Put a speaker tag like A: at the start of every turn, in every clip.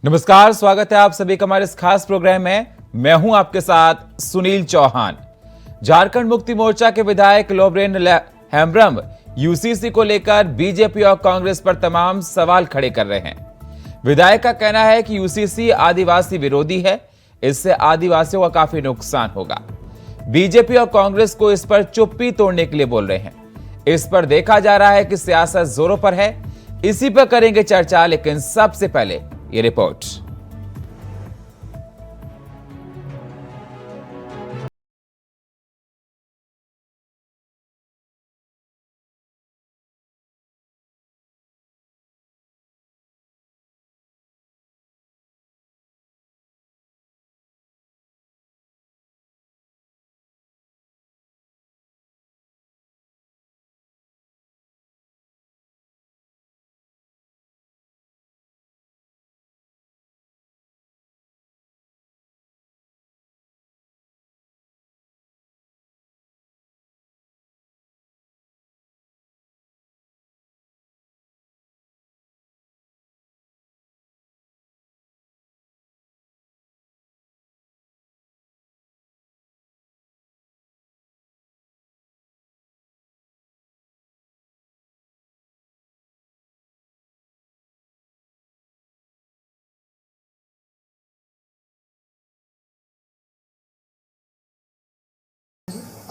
A: नमस्कार, स्वागत है आप सभी का हमारे इस खास प्रोग्राम में। मैं हूं आपके साथ सुनील चौहान। झारखंड मुक्ति मोर्चा के विधायक लोबरेन हेम्ब्रम यूसीसी को लेकर बीजेपी और कांग्रेस पर तमाम सवाल खड़े कर रहे हैं। विधायक का कहना है कि यूसीसी आदिवासी विरोधी है, इससे आदिवासियों का काफी नुकसान होगा। बीजेपी और कांग्रेस को इस पर चुप्पी तोड़ने के लिए बोल रहे हैं। इस पर देखा जा रहा है कि सियासत जोरों पर है। इसी पर करेंगे चर्चा, लेकिन सबसे पहले ये रिपोर्ट।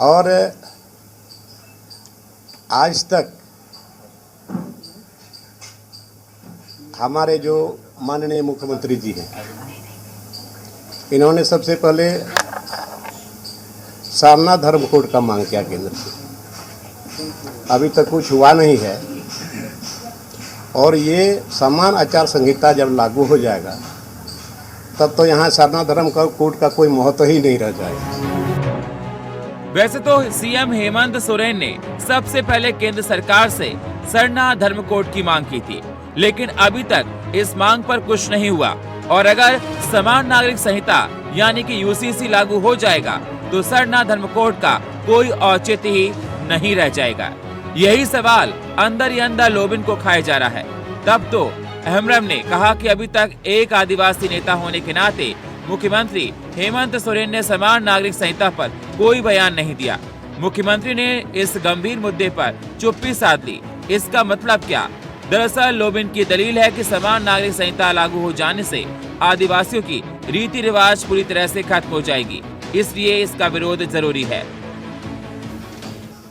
B: और आज तक हमारे जो माननीय मुख्यमंत्री जी हैं, इन्होंने सबसे पहले सारना धर्म कोड का मांग किया केंद्र से। अभी तक कुछ हुआ नहीं है और ये समान आचार संहिता जब लागू हो जाएगा तब तो यहाँ सारना धर्म कोड का कोई महत्व ही नहीं रह जाएगा।
A: वैसे तो सीएम हेमंत सोरेन ने सबसे पहले केंद्र सरकार से सरना धर्म कोड की मांग की थी, लेकिन अभी तक इस मांग पर कुछ नहीं हुआ। और अगर समान नागरिक संहिता यानी कि यूसीसी लागू हो जाएगा तो सरना धर्म कोड का कोई औचित्य ही नहीं रह जाएगा। यही सवाल अंदर ही अंदर लोबिन को खाया जा रहा है। तब तो हेम्ब्रम ने कहा कि अभी तक एक आदिवासी नेता होने के नाते मुख्यमंत्री हेमंत सोरेन ने समान नागरिक संहिता पर कोई बयान नहीं दिया। मुख्यमंत्री ने इस गंभीर मुद्दे पर चुप्पी साध ली। इसका मतलब क्या? दरअसल लोबिन की दलील है कि समान नागरिक संहिता लागू हो जाने से आदिवासियों की रीति रिवाज पूरी तरह से खत्म हो जाएगी, इसलिए इसका विरोध जरूरी है।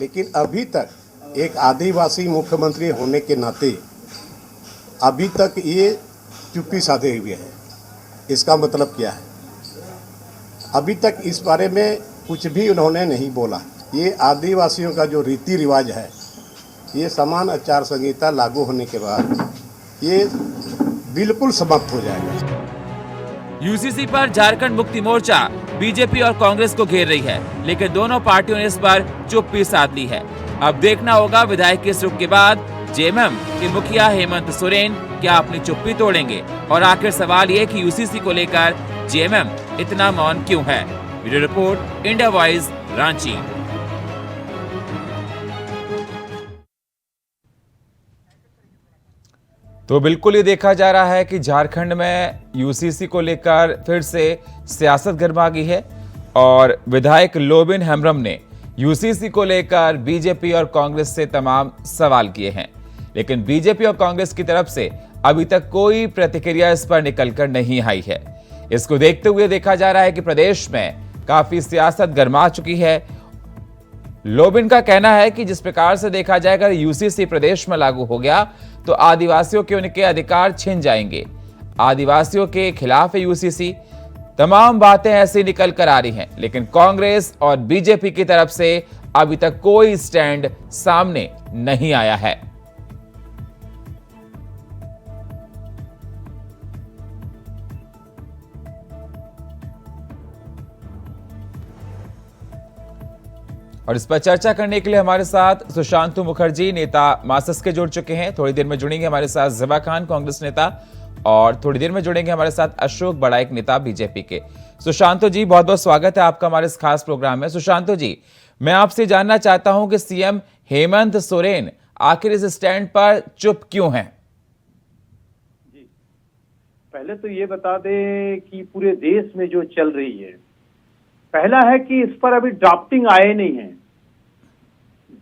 B: लेकिन अभी तक एक आदिवासी मुख्यमंत्री होने के नाते अभी तक ये चुप्पी साधे हुए हैं। इसका मतलब क्या है? अभी तक इस बारे में कुछ भी उन्होंने नहीं बोला। ये आदिवासियों का जो रीति रिवाज है, ये समान आचार संहिता लागू होने के बाद ये बिल्कुल समाप्त हो जाएगा।
A: यूसीसी पर झारखंड मुक्ति मोर्चा बीजेपी और कांग्रेस को घेर रही है, लेकिन दोनों पार्टियों ने इस पर चुप्पी साध ली है। अब देखना होगा विधायक के इस रुख के बाद जेएमएम के मुखिया हेमंत सोरेन क्या अपनी चुप्पी तोड़ेंगे। और आखिर सवाल ये कि यूसीसी को लेकर जेएमएम इतना मौन क्यों है। Video report, India voice, Ranchi. तो बिल्कुल ये देखा जा रहा है कि झारखंड में यूसीसी को लेकर फिर से सियासत गर्मा गई है और विधायक लोबिन हेम्ब्रम ने यूसीसी को लेकर बीजेपी और कांग्रेस से तमाम सवाल किए हैं, लेकिन बीजेपी और कांग्रेस की तरफ से अभी तक कोई प्रतिक्रिया इस पर निकलकर नहीं आई है। इसको देखते हुए देखा जा रहा है कि प्रदेश में काफी सियासत गर्मा चुकी है। लोबिन का कहना है कि जिस प्रकार से देखा जाए, अगर यूसीसी प्रदेश में लागू हो गया तो आदिवासियों के उनके अधिकार छिन जाएंगे, आदिवासियों के खिलाफ है यूसीसी। तमाम बातें ऐसी निकल कर आ रही हैं, लेकिन कांग्रेस और बीजेपी की तरफ से अभी तक कोई स्टैंड सामने नहीं आया है। और इस पर चर्चा करने के लिए हमारे साथ सुशांतु मुखर्जी, नेता मार्क्सिस्ट के जुड़ चुके हैं। थोड़ी देर में जुड़ेंगे हमारे साथ ज़िबा खान, कांग्रेस नेता, और थोड़ी देर में जुड़ेंगे हमारे साथ अशोक बड़ाइक, नेता बीजेपी के। सुशांतु जी, बहुत बहुत स्वागत है आपका हमारे इस खास प्रोग्राम में। सुशांतु जी, मैं आपसे जानना चाहता हूं कि सीएम हेमंत सोरेन आखिर इस स्टैंड पर चुप क्यों हैं?
C: पहले तो ये बता दें कि पूरे देश में जो चल रही है, पहला है कि इस पर अभी ड्राफ्टिंग आए नहीं है,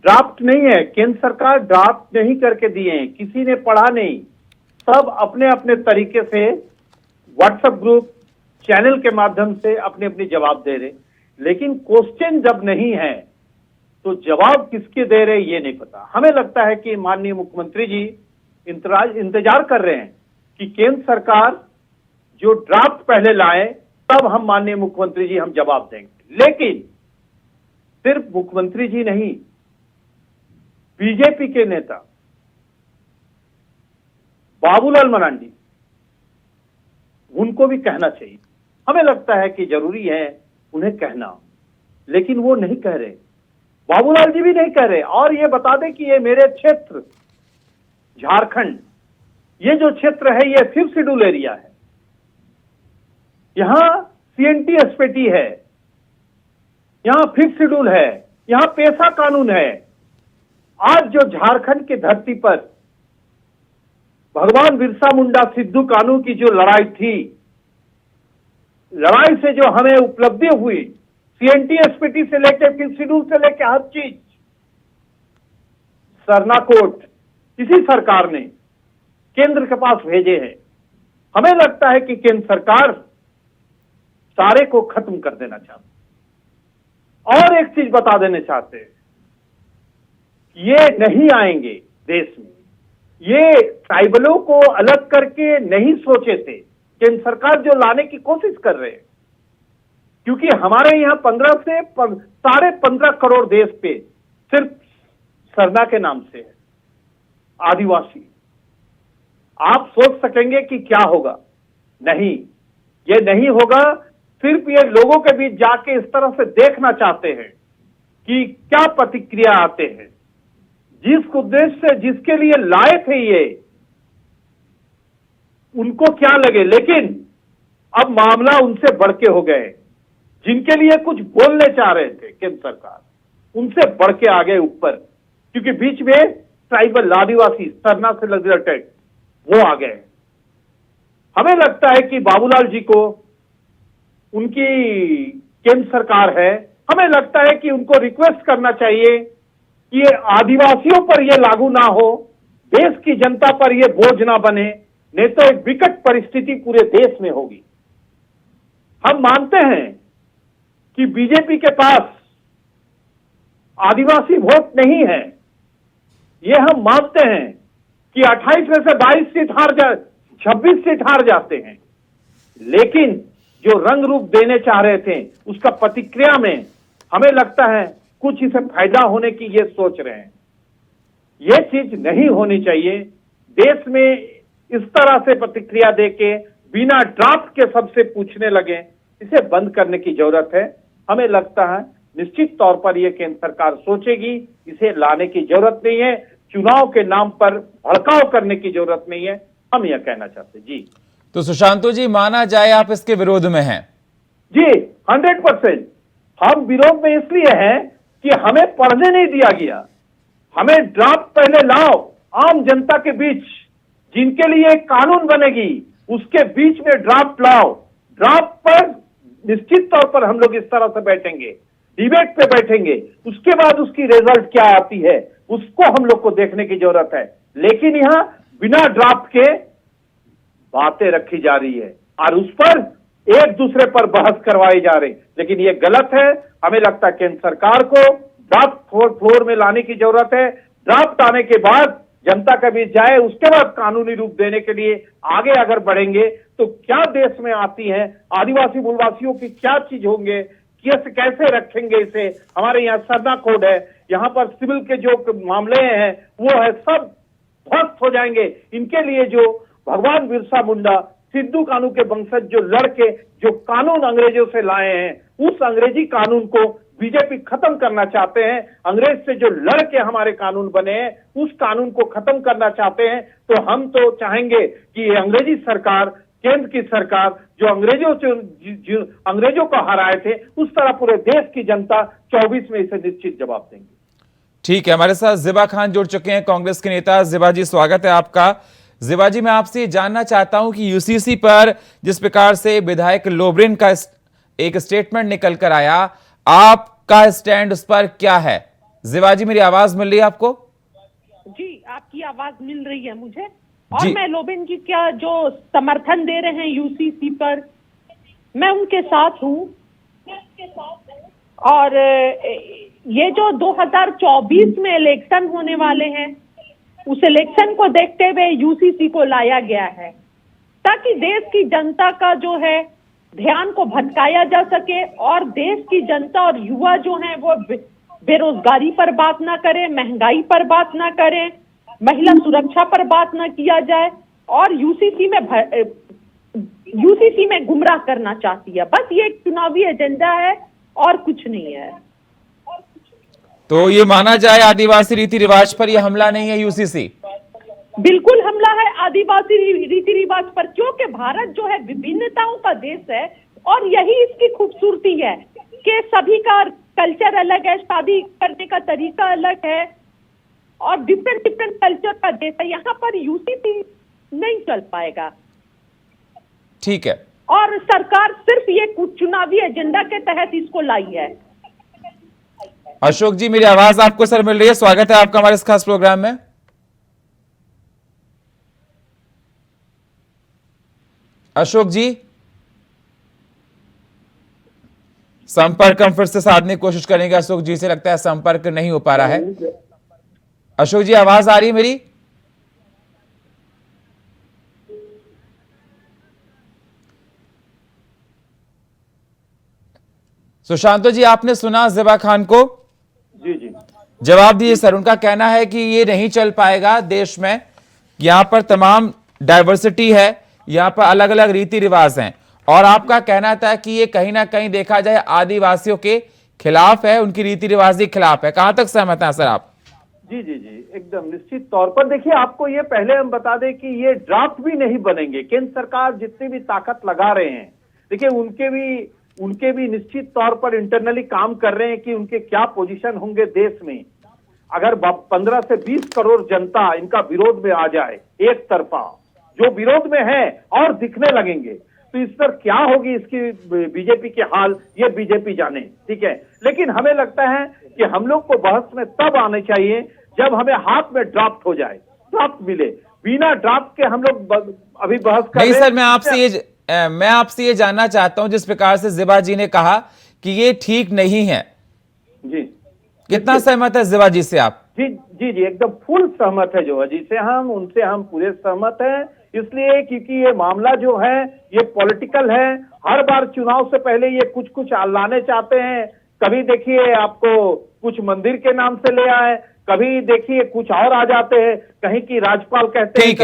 C: ड्राफ्ट नहीं है, केंद्र सरकार ड्राफ्ट नहीं करके दिए हैं, किसी ने पढ़ा नहीं, सब अपने अपने तरीके से व्हाट्सएप ग्रुप चैनल के माध्यम से अपने अपने जवाब दे रहे। लेकिन क्वेश्चन जब नहीं है तो जवाब किसके दे रहे ये नहीं पता। हमें लगता है कि माननीय मुख्यमंत्री जी इंतजार कर रहे हैं कि केंद्र सरकार जो ड्राफ्ट पहले लाए, तब हम माननीय मुख्यमंत्री जी हम जवाब देंगे। लेकिन सिर्फ मुख्यमंत्री जी नहीं, बीजेपी के नेता बाबूलाल मरांडी, उनको भी कहना चाहिए। हमें लगता है कि जरूरी है उन्हें कहना, लेकिन वो नहीं कह रहे, बाबूलाल जी भी नहीं कह रहे। और ये बता दें कि ये मेरे क्षेत्र झारखंड, ये जो क्षेत्र है ये 5th शेड्यूल एरिया है, यहां CNT SPT है, यहां 5th शेड्यूल है, यहां पेशा कानून है। आज जो झारखंड की धरती पर भगवान बिरसा मुंडा सिद्धू कानू की जो लड़ाई थी, लड़ाई से जो हमें उपलब्धि हुई, CNT SPT से लेकर 5th शेड्यूल से लेकर हर चीज, सरना कोर्ट इसी सरकार ने केंद्र के पास भेजे हैं। हमें लगता है कि केंद्र सरकार सारे को खत्म कर देना चाहती। और एक चीज बता देना चाहते हैं, ये नहीं आएंगे देश में, ये ट्राइबलों को अलग करके नहीं सोचे थे, केंद्र सरकार जो लाने की कोशिश कर रहे हैं। क्योंकि हमारे यहाँ 15 से 15.5 करोड़ देश पे सिर्फ सरना के नाम से है, आदिवासी। आप सोच सकेंगे कि क्या होगा, नहीं, ये नहीं होगा। सिर्फ ये लोगों के बीच जाके इस तरह से देखना चाहते हैं कि क्या प्रतिक्रिया आते हैं। जिस उद्देश्य से जिसके लिए लाए थे ये, उनको क्या लगे। लेकिन अब मामला उनसे बढ़ के हो गए, जिनके लिए कुछ बोलने चाह रहे थे केंद्र सरकार, उनसे बढ़ के आ गए ऊपर। क्योंकि बीच में ट्राइबल आदिवासी सरना से रिलेटेड वो आ गए। हमें लगता है कि बाबूलाल जी को उनकी केंद्र सरकार है, हमें लगता है कि उनको रिक्वेस्ट करना चाहिए कि ये आदिवासियों पर ये लागू ना हो, देश की जनता पर ये बोझ ना बने, नहीं तो एक विकट परिस्थिति पूरे देश में होगी। हम मानते हैं कि बीजेपी के पास आदिवासी वोट नहीं है, ये हम मानते हैं कि 28 में से 22 सीट 26 सीट हार जाते हैं। लेकिन जो रंग रूप देने चाह रहे थे, उसका प्रतिक्रिया में हमें लगता है कुछ इसे फायदा होने की ये सोच रहे हैं। ये चीज नहीं होनी चाहिए। देश में इस तरह से प्रतिक्रिया देके बिना ड्राफ्ट के सबसे पूछने लगे, इसे बंद करने की जरूरत है। हमें लगता है निश्चित तौर पर यह केंद्र सरकार सोचेगी, इसे लाने की जरूरत नहीं है, चुनाव के नाम पर भड़काव करने की जरूरत नहीं है, हम यह कहना चाहते जी।
A: तो सुशांतु जी, माना जाए आप इसके विरोध में हैं?
C: जी 100%। हम विरोध में इसलिए हैं कि हमें पढ़ने नहीं दिया गया। हमें ड्राफ्ट पहले लाओ, आम जनता के बीच जिनके लिए कानून बनेगी उसके बीच में ड्राफ्ट लाओ। ड्राफ्ट पर निश्चित तौर पर हम लोग इस तरह से बैठेंगे, डिबेट पे बैठेंगे, उसके बाद उसकी रिजल्ट क्या आती है उसको हम लोग को देखने की जरूरत है। लेकिन यहां बिना ड्राफ्ट के बातें रखी जा रही है और उस पर एक दूसरे पर बहस करवाई जा रही, लेकिन ये गलत है। हमें लगता है केंद्र सरकार को ड्राफ्ट फ्लोर में लाने की जरूरत है। ड्राफ्ट आने के बाद जनता के बीच जाए, उसके बाद कानूनी रूप देने के लिए आगे अगर बढ़ेंगे तो क्या देश में आती है, आदिवासी मूलवासियों की क्या चीज होंगे, कैसे रखेंगे इसे। हमारे यहाँ सरना कोड है, यहाँ पर सिविल के जो मामले हैं वो है, सब ध्वस्त हो जाएंगे। इनके लिए जो भगवान बिरसा मुंडा सिद्धू कानू के वंशज जो लड़के जो कानून अंग्रेजों से लाए हैं, उस अंग्रेजी कानून को बीजेपी खत्म करना चाहते हैं। अंग्रेज से जो लड़के हमारे कानून बने हैं उस कानून को खत्म करना चाहते हैं। तो हम तो चाहेंगे कि ये अंग्रेजी सरकार, केंद्र की सरकार जो अंग्रेजों को हराए थे, उस तरह पूरे देश की जनता 24 में इसे निश्चित जवाब देंगे।
A: ठीक है, हमारे साथ जिबा खान जुड़ चुके हैं, कांग्रेस के नेता। जिबा जी, स्वागत है आपका। जिवाजी, मैं आपसे ये जानना चाहता हूं कि यूसीसी पर जिस प्रकार से विधायक लोबरिन का एक स्टेटमेंट निकल कर आया, आपका स्टैंड उस पर क्या है? जिवाजी, मेरी आवाज मिल रही है आपको?
D: जी, आपकी आवाज मिल रही है मुझे। और
A: जी।
D: मैं लोबिन जी क्या जो समर्थन दे रहे हैं यूसीसी पर, मैं उनके साथ हूँ। और ये जो 2024 में इलेक्शन होने वाले हैं, उस इलेक्शन को देखते हुए यूसीसी को लाया गया है ताकि देश की जनता का जो है ध्यान को भटकाया जा सके और देश की जनता और युवा जो हैं वो बेरोजगारी पर बात ना करें, महंगाई पर बात ना करें, महिला सुरक्षा पर बात ना किया जाए और यूसीसी में गुमराह करना चाहती है। बस ये एक चुनावी एजेंडा है और कुछ नहीं है।
A: तो ये माना जाए आदिवासी रीति रिवाज पर यह हमला नहीं है यूसीसी?
D: बिल्कुल हमला है आदिवासी रीति रिवाज पर, क्योंकि भारत जो है विभिन्नताओं का देश है और यही इसकी खूबसूरती है कि सभी का कल्चर अलग है, शादी करने का तरीका अलग है और डिफरेंट कल्चर का देश है। यहाँ पर यूसीसी नहीं चल पाएगा।
A: ठीक है।
D: और सरकार सिर्फ ये चुनावी एजेंडा के तहत इसको लाई है।
A: अशोक जी, मेरी आवाज आपको सर मिल रही है? स्वागत है आपका हमारे इस खास प्रोग्राम में। अशोक जी, संपर्क हम फिर से साधने की कोशिश करेंगे। अशोक जी से लगता है संपर्क नहीं हो पा रहा है। अशोक जी, आवाज आ रही है मेरी? सुशांतो जी, आपने सुना ज़िबा खान को?
C: जी जी
A: जवाब दीजिए सर। उनका कहना है कि ये नहीं चल पाएगा देश में, यहाँ पर तमाम डाइवर्सिटी है, यहाँ पर अलग अलग रीति रिवाज हैं और आपका कहना था कि ये कहीं ना कहीं देखा जाए आदिवासियों के खिलाफ है, उनकी रीति रिवाज के खिलाफ है। कहां तक सहमत हैं सर आप?
C: जी जी जी एकदम निश्चित तौर पर। देखिए, आपको ये पहले हम बता दें कि ये ड्राफ्ट भी नहीं बनेंगे। केंद्र सरकार जितनी भी ताकत लगा रहे हैं, देखिए उनके भी निश्चित तौर पर इंटरनली काम कर रहे हैं कि उनके क्या पोजीशन होंगे देश में। अगर 15 से 20 करोड़ जनता इनका विरोध में आ जाए एक तरफा, जो विरोध में है और दिखने लगेंगे, तो इस पर क्या होगी इसकी बीजेपी के हाल, ये बीजेपी जाने। ठीक है, लेकिन हमें लगता है कि हम लोग को बहस में तब आने चाहिए जब हमें हाथ में ड्राफ्ट हो जाए, ड्राफ्ट मिले। बिना ड्राफ्ट के हम लोग अभी बहस कर
A: नहीं
C: रहे
A: सर, मैं आपसे ये जानना चाहता हूं, जिस प्रकार से ज़िबा जी ने कहा कि ये ठीक नहीं है,
C: जी
A: कितना सहमत है ज़िबा जी से आप?
C: जी जी जी एकदम फुल सहमत है जो जी से उनसे हम पूरे सहमत हैं। इसलिए क्योंकि ये मामला जो है ये पॉलिटिकल है। हर बार चुनाव से पहले ये कुछ लाने चाहते हैं। कभी देखिए आपको कुछ मंदिर के नाम से ले आए, कभी देखिए कुछ और आ जाते हैं, कहीं की राज्यपाल कहते हैं,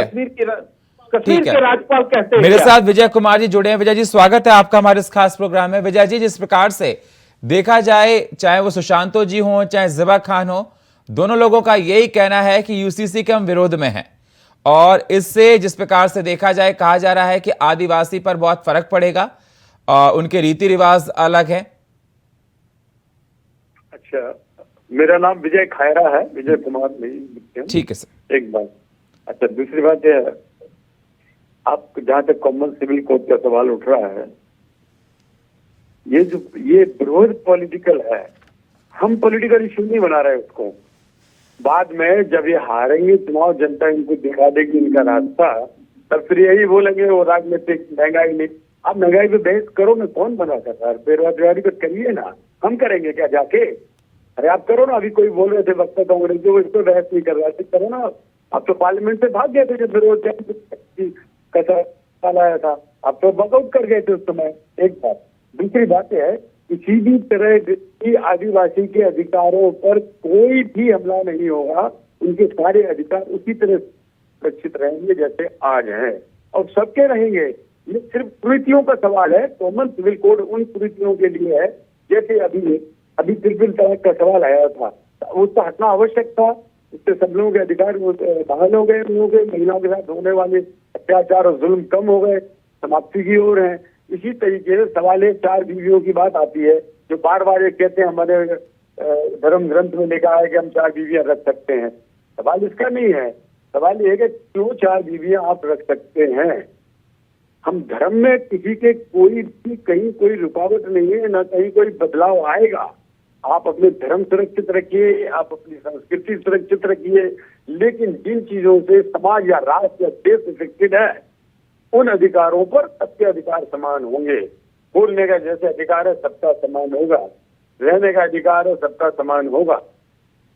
C: कश्मीर के राज्यपाल कहते हैं।
A: मेरे साथ विजय कुमार जी जुड़े हैं। विजय जी, स्वागत है आपका हमारे इस खास प्रोग्राम में। विजय जी, जिस प्रकार से देखा जाए, चाहे वो सुशांतो जी हो चाहे ज़िबा खान हो, दोनों लोगों का यही कहना है कि यूसीसी के हम विरोध में हैं और इससे जिस प्रकार से देखा जाए, कहा जा रहा है कि आदिवासी पर बहुत फर्क पड़ेगा और उनके रीति रिवाज अलग हैं।
E: अच्छा, मेरा नाम विजय खायरा है, विजय कुमार नहीं।
A: ठीक है सर।
E: एक बात। अच्छा, दूसरी बात यह है, आप जहां तक कॉमन सिविल कोड का सवाल उठ रहा है, ये विरोध पॉलिटिकल है। हम पॉलिटिकल इश्यू नहीं बना रहे उसको। बाद में जब ये हारेंगे चुनाव, जनता इनको दिखा देगी इनका रास्ता, तब फिर यही बोलेंगे वो राजनीतिक महंगाई नहीं। आप महंगाई पे बहस करो ना, कौन बना सकता है? बेरोजगारी पे करिए ना, हम करेंगे क्या जाके? अरे आप करो ना। अभी कोई बोल रहे थे वक्ता कांग्रेस जो इस पर बहस नहीं कर रहा है, करो ना। आप तो पार्लियामेंट से भाग गए थे जब बेरोजगारी का सवाल आया था, आप तो वॉकआउट कर गए थे उस समय। एक बात। दूसरी बात यह है, किसी भी तरह की आदिवासी के अधिकारों पर कोई भी हमला नहीं होगा। उनके सारे अधिकार उसी तरह सुरक्षित रहेंगे जैसे आज है और सबके रहेंगे। ये सिर्फ कुरीतियों का सवाल है। कॉमन सिविल कोड उन कुरीतियों के लिए है, जैसे अभी ट्रिपल तलाक का सवाल आया था, उसका हटना आवश्यक था। इससे सब लोगों के अधिकार बहाल हो गए, लोगों के महिलाओं के साथ होने वाले अत्याचार और जुल्म कम हो गए, समाप्ति की ओर है। इसी तरीके से सवाल 4 बीवियों की बात आती है, जो बार बार ये कहते हैं हमारे धर्म ग्रंथ में लिखा है कि हम 4 बीवियां रख सकते हैं। सवाल इसका नहीं है। सवाल ये है कि क्यों 4 बीवियां आप रख सकते हैं? हम धर्म में किसी के कोई भी कहीं कोई रुकावट नहीं है, ना कहीं कोई बदलाव आएगा। आप अपने धर्म सुरक्षित रखिए, आप अपनी संस्कृति सुरक्षित रखिए, लेकिन जिन चीजों से समाज या राष्ट्र या देश अफेक्टेड है, उन अधिकारों पर सबके अधिकार समान होंगे। बोलने का जैसे अधिकार है सबका समान होगा, रहने का अधिकार है सबका समान होगा।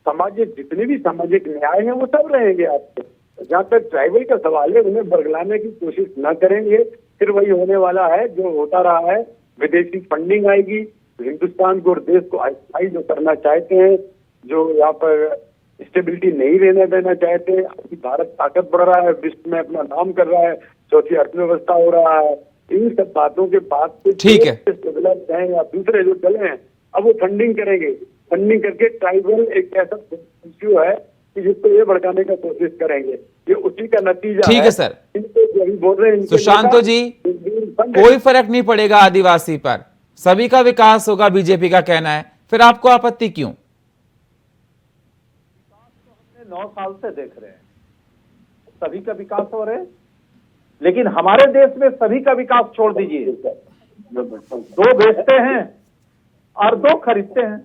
E: सामाजिक जितने भी सामाजिक न्याय हैं वो सब रहेंगे आपके। जहाँ तक ट्राइबल का सवाल है, उन्हें बरगलाने की कोशिश न करेंगे, फिर वही होने वाला है जो होता रहा है। विदेशी फंडिंग आएगी, हिंदुस्तान को और देश को अस्थायी जो करना चाहते हैं, जो यहाँ पर स्टेबिलिटी नहीं रहने देना चाहते हैं। अभी भारत ताकत बढ़ रहा है, विश्व में अपना नाम कर रहा है, चौथी अर्थव्यवस्था हो रहा है। इन सब बातों के बाद
A: ठीक है,
E: डेवलप हैं या दूसरे जो चले हैं, अब वो फंडिंग करेंगे। फंडिंग करके ट्राइबल एक ऐसा इश्यू है कि जिसको ये भड़काने का कोशिश करेंगे। ये उसी का नतीजा
A: ठीक है सर।
E: इनको जो अभी बोल रहे हैं
A: सुशांतो जी, कोई फर्क नहीं पड़ेगा आदिवासी पर, सभी का विकास होगा, बीजेपी का कहना है, फिर आपको आपत्ति क्यों?
C: 9 साल से देख रहे हैं सभी का विकास हो रहे हैं, लेकिन हमारे देश में सभी का विकास छोड़ दीजिए। 2 बेचते हैं और 2 खरीदते हैं,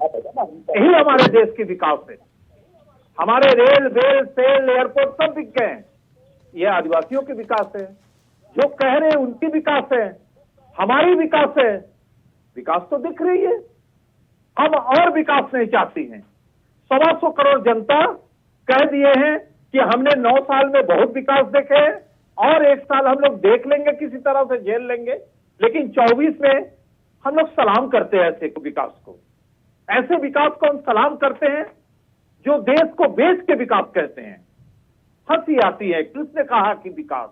C: यही हमारे देश की विकास है। हमारे रेल बेल सेल एयरपोर्ट सब बिक गए हैं, ये आदिवासियों के विकास है। जो कह रहे हैं उनकी विकास है, हमारी विकास है। विकास तो दिख रही है, हम और विकास नहीं चाहती हैं। 125 करोड़ जनता कह दिए हैं कि हमने 9 साल में बहुत विकास देखे हैं और 1 साल हम लोग देख लेंगे, किसी तरह से झेल लेंगे। लेकिन 24 में हम लोग सलाम करते हैं ऐसे विकास को। ऐसे विकास को हम सलाम करते हैं जो देश को बेच के विकास कहते हैं। हंसी आती है, किसने कहा कि विकास?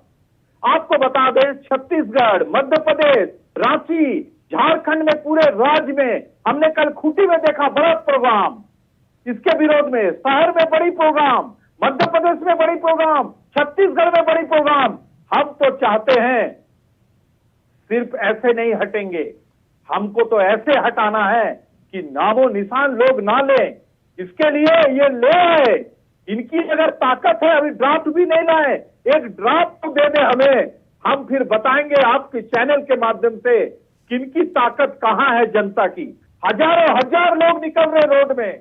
C: आपको बता दें, छत्तीसगढ़, मध्य प्रदेश, रांची, झारखंड में, पूरे राज्य में हमने कल खूंटी में देखा बड़ा प्रोग्राम, इसके विरोध में। शहर में बड़ी प्रोग्राम, मध्य प्रदेश में बड़ी प्रोग्राम, छत्तीसगढ़ में बड़ी प्रोग्राम। हम तो चाहते हैं सिर्फ ऐसे नहीं हटेंगे, हमको तो ऐसे हटाना है कि नामो निशान लोग ना लें। इसके लिए ये ले आए, इनकी अगर ताकत है, अभी ड्राफ्ट भी नहीं लाए, एक ड्राफ्ट तो दे दे हमें, हम फिर बताएंगे आपके चैनल के माध्यम से किनकी ताकत कहां है जनता की। हजारों हजार लोग निकल रहे रोड में,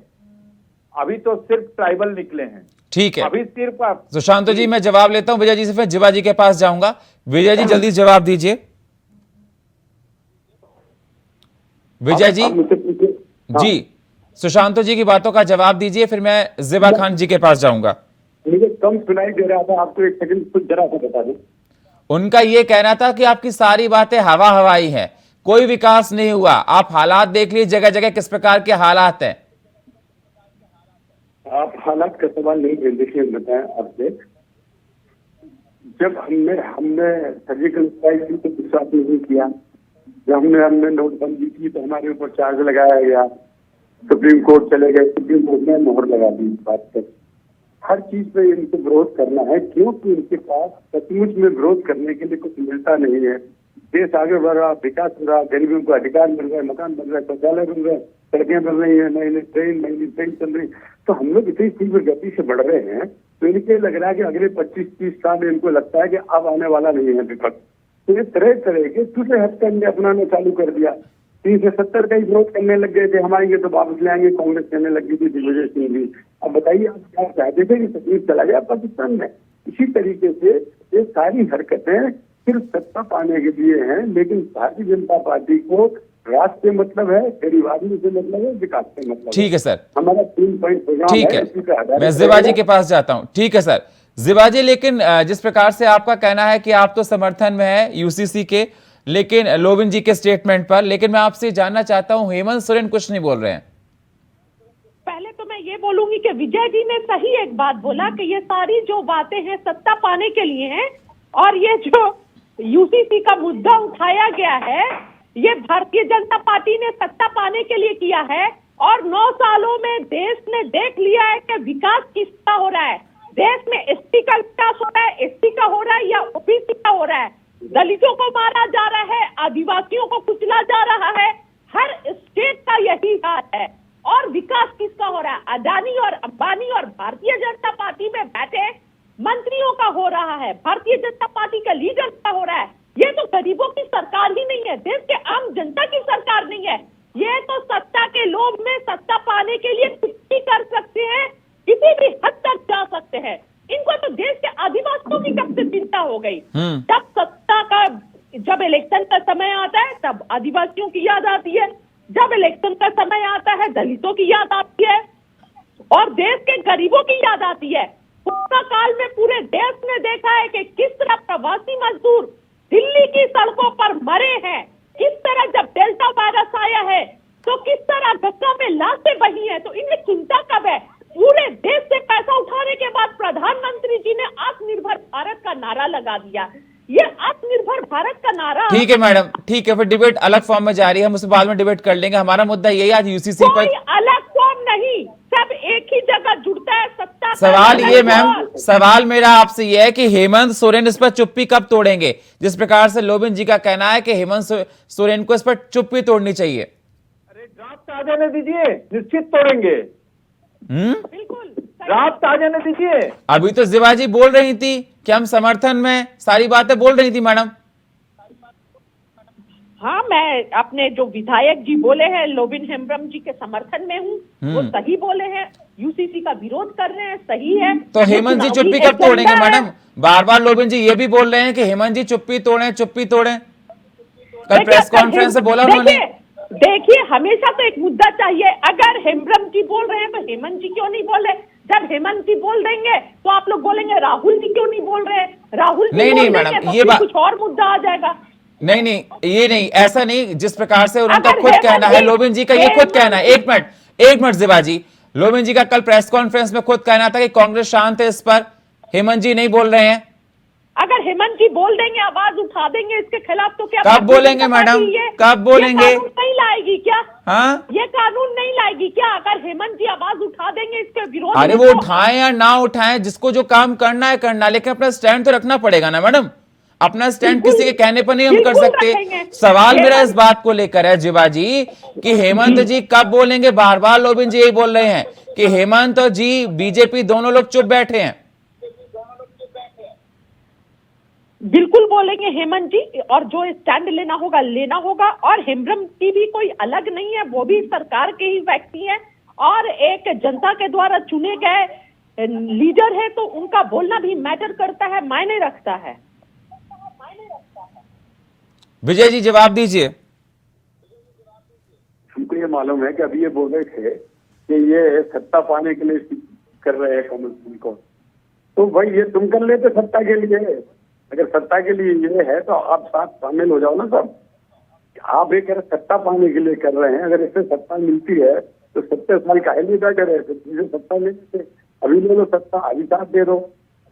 C: अभी तो सिर्फ ट्राइबल निकले हैं।
A: ठीक है,
C: अभी सिर्फ
A: सुशांतो जी मैं जवाब लेता हूं विजय जी से, फिर जिवा जी के पास जाऊंगा। विजय जी जल्दी जवाब दीजिए। विजय जी जी, सुशांतो जी की बातों का जवाब दीजिए, फिर मैं जिबा खान जी के पास जाऊंगा।
E: मुझे कम सुनाई दे रहा था, आपको 1 सेकंड कुछ जरा सा बता दें।
A: उनका यह कहना था कि आपकी सारी बातें हवा हवाई हैं, कोई विकास नहीं हुआ। आप हालात देख लीजिए, जगह जगह किस प्रकार के हालात हैं।
E: आप हालात का सवाल नहीं भेज, देखिए बताएं आपसे। जब हमने सर्जिकल स्ट्राइक की तो विश्वास नहीं किया, जब हमने नोटबंदी की तो हमारे ऊपर चार्ज लगाया गया, सुप्रीम कोर्ट चले गए, सुप्रीम कोर्ट ने मोहर लगा दी इस बात पर। हर चीज पे इनको विरोध करना है, क्योंकि इनके पास सचमुच में विरोध करने के लिए कुछ मिलता नहीं है। देश आगे बढ़ रहा, विकास हो रहा, गरीबों को अधिकार मिल रहा है, मकान बन रहा है, शौचालय बन रहे हैं, सड़कें बन रही है, नई नई ट्रेन चल रही। तो हम लोग इतनी तीव्र गति से बढ़ रहे हैं, तो इनके लग रहा है कि अगले 25-30 साल में इनको लगता है कि अब आने वाला नहीं है विपक्ष। तो ये तरह तरह के दूसरे हथकंडे अपनाना चालू कर दिया। 370 का ही विरोध करने लग गए थे, हमारे तो वापस ले आएंगे, कांग्रेस कहने लग गई थी, दिग्विजय सिंह भी। अब बताइए आप क्या चाहते थे कि तकलीफ चला गया पाकिस्तान में? इसी तरीके से ये सारी हरकतें सिर्फ सत्ता पाने के लिए हैं, लेकिन भारतीय जनता पार्टी को राष्ट्र से मतलब है, गरीब आदमी से मतलब है, विकास से मतलब।
A: ठीक है सर,
E: हमारा 3 पॉइंट प्रोग्राम
A: ठीक है, मैं जिबा जी के पास जाता हूं। ठीक है सर, जिबा जी, लेकिन जिस प्रकार से आपका कहना है कि आप तो समर्थन में है यूसीसी के, लेकिन लोविन जी के स्टेटमेंट पर, लेकिन मैं आपसे जानना चाहता हूं, हेमंत सोरेन कुछ नहीं बोल रहे हैं।
D: पहले तो मैं ये बोलूंगी कि विजय जी ने सही एक बात बोला कि ये सारी जो बातें हैं सत्ता पाने के लिए हैं, और ये जो यूसीसी का मुद्दा उठाया गया है, ये भारतीय जनता पार्टी ने सत्ता पाने के लिए किया है। और 9 सालों में देश ने देख लिया है कि विकास किसका हो रहा है। देश में एसटी का विकास हो रहा है, एसटी का हो रहा है या ओबीसी का हो रहा है। दलितों को मारा जा रहा है, आदिवासियों को कुचला जा रहा है, हर स्टेट का यही हाल है। और विकास किसका हो रहा है? अदानी और अंबानी और भारतीय जनता पार्टी में बैठे मंत्रियों का हो रहा है, भारतीय जनता पार्टी का लीडर का हो रहा है। ये तो गरीबों की सरकार ही नहीं है, देश के आम जनता की सरकार नहीं है। ये तो सत्ता के लोभ में सत्ता पाने के लिए कुछ भी कर सकते हैं, किसी भी हद तक जा सकते हैं। इनको तो देश के आदिवासियों की कब से चिंता हो गई। जब इलेक्शन का समय आता है तब आदिवासियों की याद आती है, जब इलेक्शन का समय आता है दलितों की याद आती है और देश के गरीबों की याद आती है। कोरोना काल में पूरे देश ने देखा है कि किस तरह प्रवासी मजदूर दिल्ली की सड़कों पर मरे हैं, किस तरह जब डेल्टा वायरस आया है तो किस तरह गंगा में लाशें बही हैं। तो इन्हें चिंता कब है? पूरे देश से पैसा उठाने के बाद प्रधानमंत्री जी ने आत्मनिर्भर भारत का नारा लगा दिया। ये आत्मनिर्भर भारत का नारा।
A: ठीक है मैडम, ठीक है, फिर डिबेट अलग फॉर्म में जारी है, हम उससे बाद में डिबेट कर लेंगे। हमारा मुद्दा यही आज यूसीसी पर
D: कोई अलग फॉर्म नहीं, सब एक ही जगह जुड़ता है सत्ता।
A: सवाल ये मैम, सवाल मेरा आपसे ये है कि हेमंत सोरेन इस पर चुप्पी कब तोड़ेंगे? जिस प्रकार से लोबिन जी का कहना है कि हेमंत सोरेन को इस पर चुप्पी तोड़नी चाहिए।
C: अरे ड्राफ्ट आ जाने दीजिए, निश्चित तोड़ेंगे।
D: बिल्कुल
C: ड्राफ्ट आ जाने दीजिए।
A: अभी तो शिवाजी बोल रही थी कि हम समर्थन में, सारी बातें बोल रही थी मैडम।
D: हाँ, मैं अपने जो विधायक जी बोले हैं लोबिन हेम्ब्रम जी के समर्थन में हूँ, वो सही बोले हैं। यूसीसी का विरोध कर रहे हैं, सही है।
A: तो हेमंत जी चुप्पी कब तोड़ेंगे मैडम? बार बार लोबिन जी ये भी बोल रहे हैं कि हेमंत जी चुप्पी तोड़ें, चुप्पी तोड़ें। कल प्रेस कॉन्फ्रेंस से बोला उन्होंने।
D: देखिए, हमेशा तो एक मुद्दा चाहिए। अगर हेम्ब्रम जी बोल रहे हैं तो हेमंत जी क्यों नहीं बोले? जब हेमंत जी बोल देंगे तो आप लोग बोलेंगे राहुल जी क्यों नहीं बोल रहे? राहुल जी
A: नहीं मैडम,
D: तो
A: ये बात
D: कुछ और मुद्दा आ जाएगा।
A: नहीं, ये नहीं, ऐसा नहीं। जिस प्रकार से उनका खुद कहना है, लोबिन जी का ये खुद कहना है। एक मिनट शिवाजी, लोबिन जी का कल प्रेस कॉन्फ्रेंस में खुद कहना था कि कांग्रेस शांत है इस पर, हेमंत जी नहीं बोल रहे हैं।
D: अगर हेमंत जी बोल देंगे, आवाज उठा देंगे इसके खिलाफ, तो क्या
A: कब बोलेंगे मैडम? कब बोलेंगे?
D: ये कानून नहीं लाएगी क्या?
A: हाँ,
D: ये कानून नहीं लाएगी क्या अगर हेमंत जी आवाज उठा देंगे इसके विरोध?
A: अरे वो उठाएं या ना उठाएं, जिसको जो काम करना है करना, लेकिन अपना स्टैंड तो रखना पड़ेगा ना मैडम। अपना स्टैंड किसी के कहने पर नहीं हम कर सकते। सवाल मेरा इस बात को लेकर है शिवाजी कि हेमंत जी कब बोलेंगे? बार बार लोबिन जी यही बोल रहे हैं कि हेमंत जी, बीजेपी दोनों लोग चुप बैठे हैं।
D: बिल्कुल बोलेंगे हेमंत जी, और जो स्टैंड लेना होगा। और हेम्ब्रम जी भी कोई अलग नहीं है, वो भी सरकार के ही व्यक्ति हैं और एक जनता के द्वारा चुने गए लीडर है, तो उनका बोलना भी मैटर करता है, मायने रखता है।
A: विजय जी जवाब दीजिए।
E: हमको ये मालूम है कि अभी ये बोल रहे थे कि ये सत्ता पाने के लिए कर रहे हैं कमल सिंह को, तो भाई ये तुम कर लेते सत्ता के लिए। अगर सत्ता के लिए ये है तो आप साथ शामिल हो जाओ ना सब। आप ये कह सत्ता पाने के लिए कर रहे हैं, अगर इससे सत्ता मिलती है तो 70 साल काहे नहीं बैठे रहे? सत्ता नहीं देते, अभी ले लो सत्ता, अभी साथ दे दो।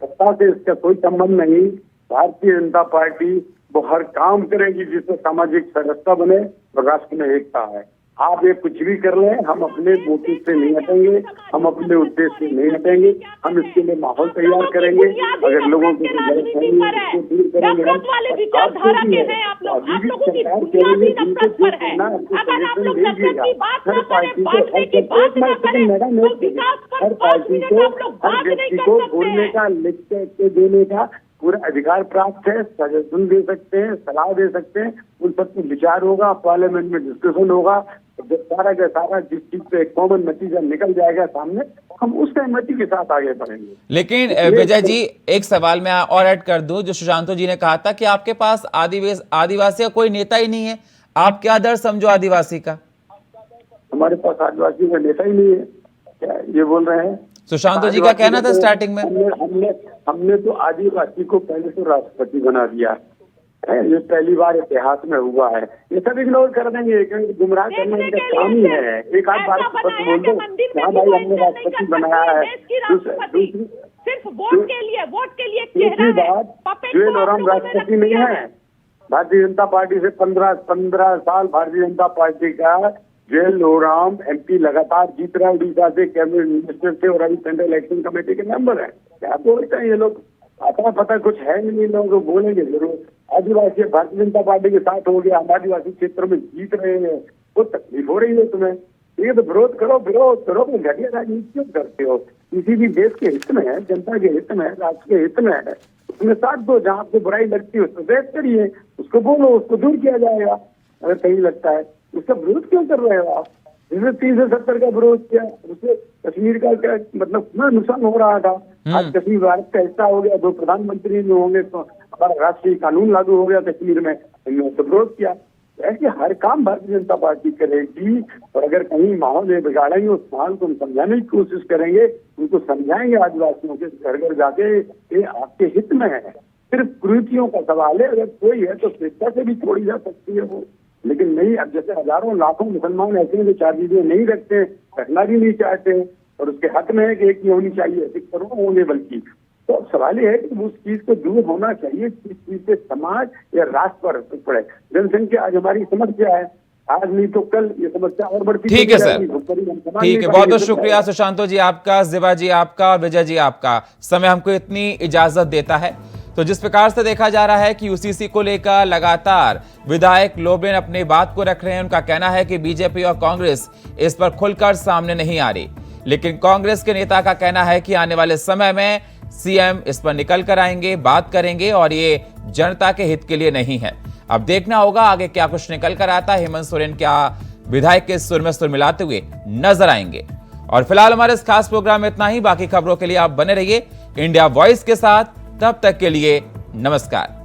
E: सत्ता से इसका कोई संबंध नहीं। भारतीय जनता पार्टी वो हर काम करेगी जिससे सामाजिक सदस्यता बने और राष्ट्र में एकता है। आप ये कुछ भी कर लें, हम अपने मोटिव से नहीं हटेंगे, हम अपने उद्देश्य से नहीं हटेंगे। हम इसके लिए माहौल तैयार करेंगे। अगर लोगों को गलतफहमी है उसको दूर करेंगे।
D: विचारधारा के हैं आप लोग, आप लोगों की बुनियादी नफरत पर है। अगर आप लोग नफरत की बात ना करें, बांटने की बात ना करें, तो विकास पर बात में आप लोग बात नहीं कर सकते
E: बोलने का, लिख के देने का पूरा अधिकार प्राप्त है। सजेशन दे सकते हैं, सलाह दे सकते हैं, उन सब पर विचार होगा, पार्लियामेंट में डिस्कशन होगा। जब सारा का सारा जिस चीज पे एक कॉमन नतीजा निकल जाएगा सामने, हम उस सहमति के साथ आगे बढ़ेंगे।
A: लेकिन विजय जी एक सवाल मैं और ऐड कर दूं, जो सुशांतो जी ने कहा था कि आपके पास आदिवासी का कोई नेता ही नहीं है, आप क्या दर्द समझो आदिवासी का?
E: हमारे पास आदिवासी का नेता ही नहीं है, क्या ये बोल रहे हैं?
A: सुशांतो जी का कहना था स्टार्टिंग में।
E: हमने तो आदिवासी को पहले तो राष्ट्रपति बना दिया है। ये पहली बार इतिहास में हुआ है। ये सब इग्नोर कर देंगे, गुमराह करने का काम ही है। एक आध बार बोल दो, हाँ भाई हमने राष्ट्रपति बनाया है।
D: सिर्फ वोट के लिए
E: दूसरी बात, जुएल ओराम राष्ट्रपति नहीं है। भारतीय जनता पार्टी से 15 साल भारतीय जनता पार्टी का जुएल ओराम एमपी लगातार जीत रहा है। उड़ीसा से कैबिनेट मिनिस्टर थे और अभी सेंट्रल इलेक्शन कमेटी के मेंबर है। क्या बोलते हैं ये लोग? आता पता कुछ है नहीं, लोग बोलेंगे जरूर। आदिवासी भारतीय जनता पार्टी के साथ हो गया, हम आदिवासी क्षेत्र में जीत रहे हैं, वो तकलीफ हो रही है तुम्हें। ये तो विरोध करो, घटिया राजनीति क्यों करते हो? किसी भी देश के हित में है, जनता के हित में है, राष्ट्र के हित में है, उसमें साथ दो। जहाँ आपको बुराई लगती है उसको बहस करिए, उसको बोलो, उसको दूर किया जाएगा। अगर कहीं लगता है उसका विरोध क्यों कर रहे हो आप? जिसने 370 का विरोध किया, उससे कश्मीर का क्या मतलब कितना नुकसान हो रहा था। आज कश्मीर भारत का हिस्सा हो गया, 2 प्रधानमंत्री जो होंगे तो हमारा राष्ट्रीय कानून लागू हो गया कश्मीर में, इन्होंने उसका विरोध किया। ऐसे हर काम भारतीय जनता पार्टी करेगी। और अगर कहीं माहौल में बिगाड़ेंगे, उस माहौल को हम समझाने की कोशिश करेंगे, उनको समझाएंगे आदिवासियों के घर घर जाके ये आपके हित में है। सिर्फ कुरीतियों का सवाल है, अगर कोई है तो स्वेच्छा से भी छोड़ी जा सकती है वो, लेकिन नहीं। अब जैसे हजारों लाखों मुसलमान ऐसे हैं जो 4 चीजें नहीं रखते, रखना भी नहीं चाहते, और उसके हक में है कि एक ही होनी चाहिए, ऐसे करोड़ों होंगे बल्कि। तो सवाल ये है कि उस चीज को दूर होना चाहिए, किस चीज से समाज या राष्ट्र पर असर पड़े। जनसंख्या आज हमारी समस्या है, आज नहीं तो कल ये समस्या और बढ़ती।
A: ठीक है सर, ठीक है, बहुत बहुत शुक्रिया सुशांतो जी आपका, जिवा जी आपका, विजय जी आपका। समय हमको इतनी इजाजत देता है। तो जिस प्रकार से देखा जा रहा है कि यूसीसी को लेकर लगातार विधायक लोबेन अपनी बात को रख रहे हैं। उनका कहना है कि बीजेपी और कांग्रेस इस पर खुलकर सामने नहीं आ रही, लेकिन कांग्रेस के नेता का कहना है कि आने वाले समय में सीएम इस पर निकल कर आएंगे, बात करेंगे, और ये जनता के हित के लिए नहीं है। अब देखना होगा आगे क्या कुछ निकल कर आता है। हेमंत सोरेन क्या विधायक के सुर में सुर मिलाते हुए नजर आएंगे। और फिलहाल हमारे इस खास प्रोग्राम में इतना ही। बाकी खबरों के लिए आप बने रहिए इंडिया वॉइस के साथ। तब तक के लिए नमस्कार।